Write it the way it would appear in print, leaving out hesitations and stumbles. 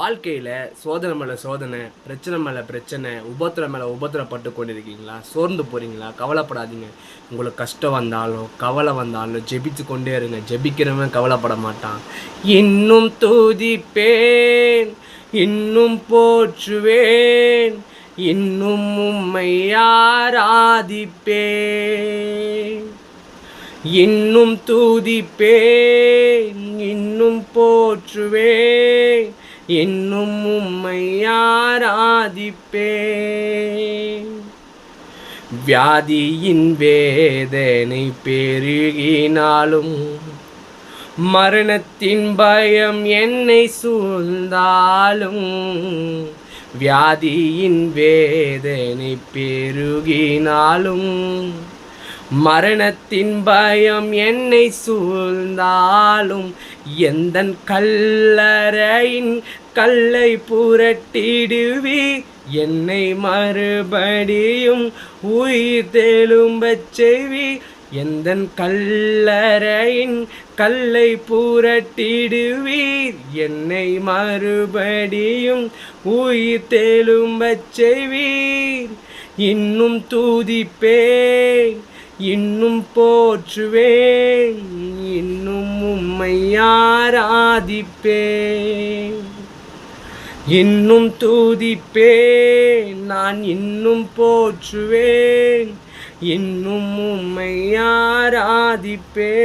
வாழ்க்கையில் சோதனை மேலே சோதனை, பிரச்சனை மேலே பிரச்சனை, உபத்திரம் மேலே உபத்திரப்பட்டு கொண்டிருக்கீங்களா? சோர்ந்து போகிறீங்களா? கவலைப்படாதீங்க. உங்களுக்கு கஷ்டம் வந்தாலும் கவலை வந்தாலும் ஜெபித்து கொண்டே இருங்க. ஜெபிக்கிறவன் கவலைப்பட மாட்டான். இன்னும் துதிப்பேன், இன்னும் போற்றுவேன், இன்னும் உம்மை ஆராதிப்பேன். இன்னும் துதிப்பேன், இன்னும் போற்றுவேன், இன்னும் உம்மை ஆராதிப்பேன். வியாதியின் வேதனை பெருகினாலும், மரணத்தின் பயம் என்னை சூழ்ந்தாலும், வியாதியின் வேதனை பெருகினாலும், மரணத்தின் பயம் என்னை சூழ்ந்தாலும், எந்தன் கல்லறையின் கல்லை புரட்டிடுவி, என்னை மறுபடியும் உயிர் தெழும்பச் செய்வி. எந்தன் கல்லறையின் கல்லை புரட்டிடுவீர், என்னை மறுபடியும் உயிர் தெழும்பச் செய்வீர். இன்னும் துதிப்பேன், இன்னும் போற்றுவேன், இன்னும் உம்மை ஆராதிப்பேன். இன்னும் துதிப்பேன், நான் இன்னும் போற்றுவேன், இன்னும் உம்மை ஆராதிப்பேன்.